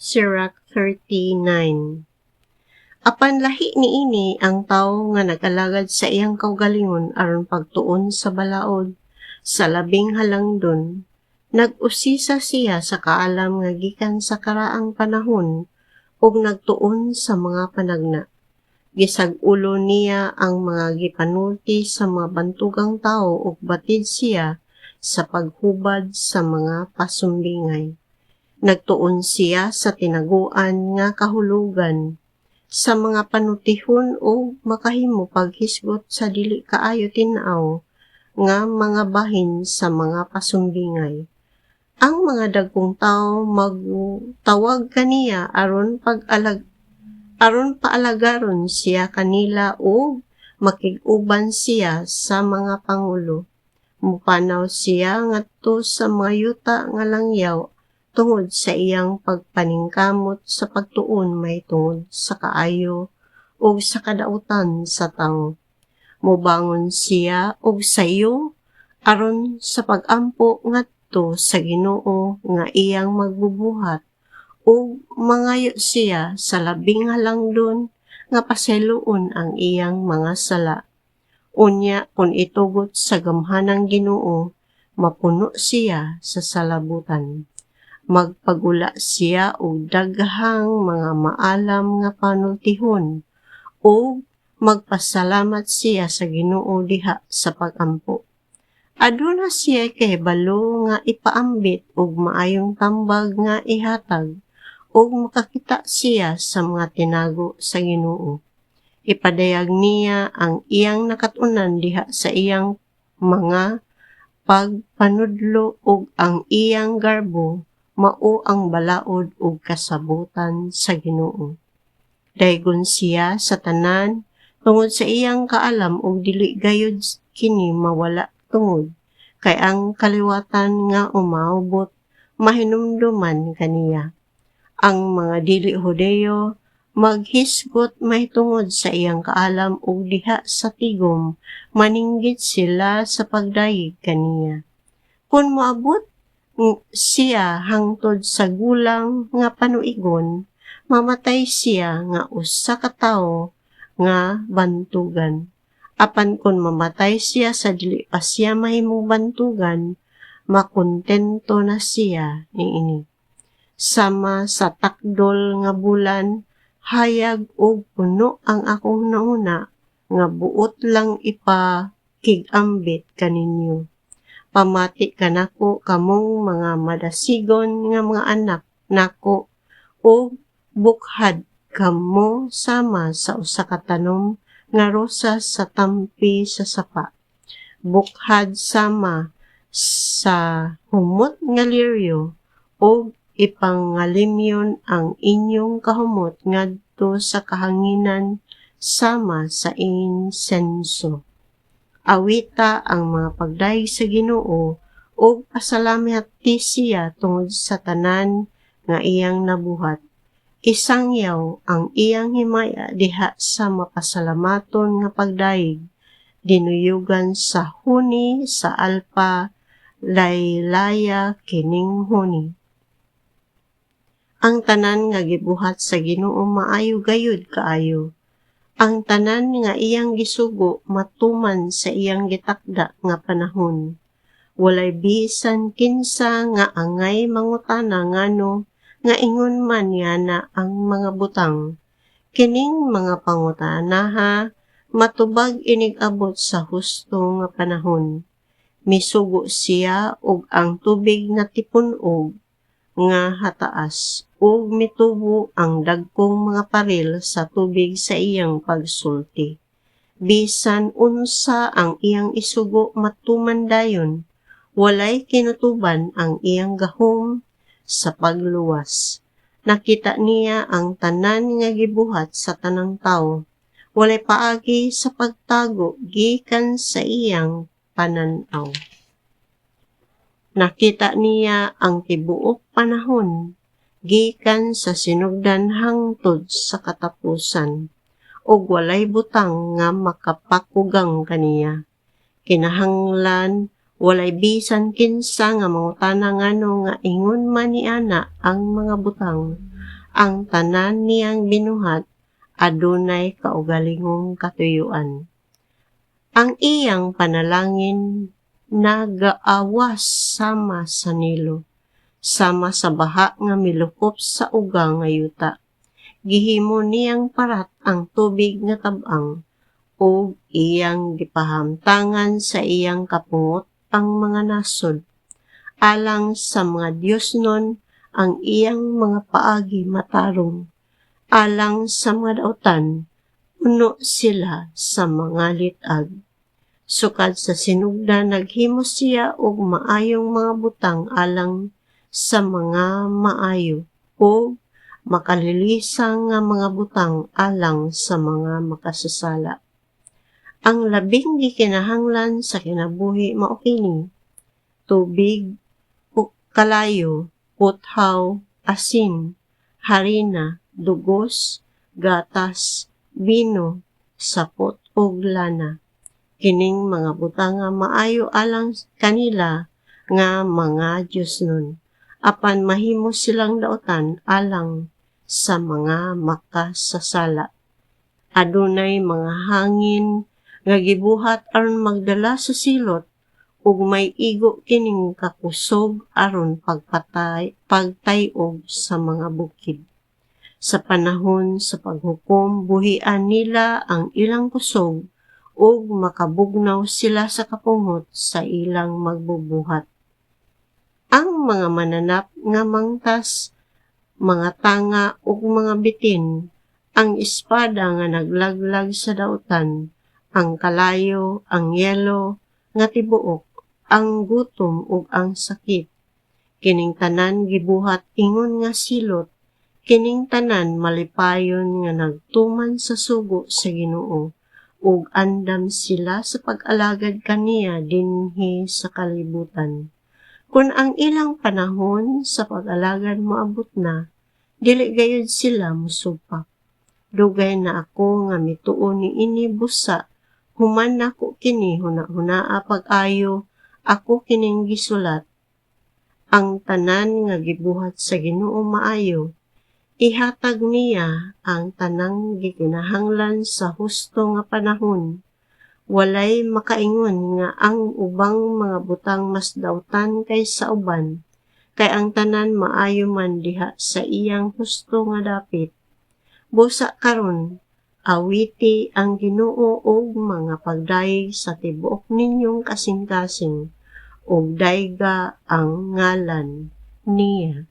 Sirach 39. Apan lahi niini ang tawo nga nag-alagad sa iyang kaugalingon aron pagtuon sa balaod, sa labing halangdon. Nag-usisa siya sa kaalam nga gikan sa karaang panahon, ug nagtuon sa mga panagna. Gisag-ulo niya ang mga gipanulti sa mga bantugang tawo ug batid siya sa paghubad sa mga pasumbingay. Nagtuon siya sa tinaguan nga kahulugan, sa mga panutihon o makahimo paghisgot sa dili kaayo tin-aw nga mga bahin sa mga pasumbingay. Ang mga dagkong tawo magtawag kaniya aron paalagaron siya kanila o makig-uban siya sa mga pangulo. Mupanaw siya ngadto sa mga yuta nga langyaw tungod sa iyang pagpaningkamot sa pagtuon may tungod sa kaayo o sa kadautan sa tawo. Mobangon siya og sayo aron sa pag-ampo ngadto sa Ginoo nga iyang magbubuhat, ug mangayo siya sa labing halangdon nga pasayloon ang iyang mga sala. Unya kun itugot sa gamhanang Ginoo, mapuno siya sa salabutan. Magpagula siya og daghang mga maalam nga panultihon, o magpasalamat siya sa Ginoo diha sa pag-ampo. Aduna siya kay balo nga ipaambit og maayong tambag nga ihatag, ug makakita siya sa mga tinago sa Ginoo. Ipadayag niya ang iyang nakatunan diha sa iyang mga pagpanudlo, ug ang iyang garbo mao ang balaod ug kasabutan sa Ginoo. Daygon siya sa tanan tungod sa iyang kaalam ug dili gayud kini mawala tungod kay ang kaliwatan nga umawbot mahinumduman kaniya. Ang mga dili Hudeyo maghisgot may tungod sa iyang kaalam ug diha sa tigom maninggit sila sa pagdayeg kaniya. Kun moabot siya hangtod sa gulang nga panuigon, mamatay siya nga usa ka tawo nga bantugan. Apan kun mamatay siya sa dili pa siya mahimong bantugan, makontento na siya niini. Sama sa takdol nga bulan, hayag ug puno ang akong nauna, nga buot lang ipakig-ambit kaninyo. Pamati kanako kamong mga madasigon nga mga anak nako, o bukhad kamo sama sa usa ka tanom nga rosas sa tampi sa sapa. Bukhad sama sa humot nga liryo, o ipangalimyon ang inyong kahumot ngadto sa kahanginan sama sa insenso. Awita ang mga pagdayeg sa Ginoo ug pasalamati siya tungod sa tanan nga iyang nabuhat. Isangyaw ang iyang himaya diha sa mapasalamaton nga pagdayeg, dinuyugan sa huni sa alpa, laylaya kining huni. Ang tanan nga gibuhat sa Ginoo maayo gayud kaayo. Ang tanan nga iyang gisugo matuman sa iyang gitakda nga panahon. Walay bisan kinsa nga angay mangutana ngano nga ingon man yana ang mga butang. Kining mga pangutanaha matubag inig abot sa husto nga panahon. Misugo siya og ang tubig na tipunog nga hataas, ug mitubo ang dagkong mga paril sa tubig sa iyang pagsulti. Bisan unsa ang iyang isugo matuman dayon, walay kinutuban ang iyang gahom sa pagluwas. Nakita niya ang tanan nga gibuhat sa tanang tawo, walay paagi sa pagtago gikan sa iyang pananaw. Nakita niya ang tibuok panahon, gikan sa sinugdan hangtod sa katapusan, ug walay butang nga makapakugang kaniya. Kinahanglan walay bisan kinsa nga mangutana ngano nga ingon man niana ang mga butang. Ang tanan niyang binuhat adunay kaugalingong katuyuan. Ang iyang panalangin nagaawas sama sa Nilo, sama sa baha nga milukop sa uga nga yuta. Gihimo niyang parat ang tubig nga tab-ang, ug iyang gipahamtangan sa iyang kapungot ang mga nasod. Alang sa mga Dios nun, ang iyang mga paagi matarong. Alang sa mga dautan, puno sila sa mga litag. Sukad sa sinugdan naghimo siya og maayong mga butang alang sa mga maayo, o makalilisang nga mga butang alang sa mga makasasala. Ang labing gikinahanglan sa kinabuhi mao kini: tubig, kalayo, puthaw, asin, harina, dugos, gatas, bino, sapot ug lana. Kining mga butang nga maayo alang kanila nga mga Dios nun, apan mahimo silang dautan alang sa mga makasasala. Adunay mga hangin nga gibuhat aron magdala sa silot, ug may igo kining kakusog aron pagtay-og sa mga bukid. Sa panahon sa paghukom, buhian nila ang ilang kusog ug makabugnaw sila sa kapungot sa ilang magbubuhat. Ang mga mananap nga mangtas, mga tanga ug mga bitin, ang espada nga naglaglag sa dautan, ang kalayo, ang yelo nga tibuok, ang gutom ug ang sakit. Kining tanan gibuhat ingon nga silot, kining tanan malipayon nga nagtuman sa sugo sa Ginoo, ug andam sila sa pag-alagad kaniya dinhi sa kalibutan. Kung ang ilang panahon sa pag-alagad moabot na, dili gayud sila mosupak. Dugay na ako nga mituo niini busa, human nako kini huna-hunaa pag-ayo, ako kining gisulat. Ang tanan nga gibuhat sa Ginoo maayo, ihatag niya ang tanang gikinahanglan sa husto nga panahon. Walay makaingon nga ang ubang mga butang mas dautan kaysa uban, kay ang tanan maayo man diha sa iyang husto nga dapit. Busa karon, awiti ang Ginoo og mga pagdayeg sa tibuok ninyong kasing-kasing, ug dayga ang ngalan niya.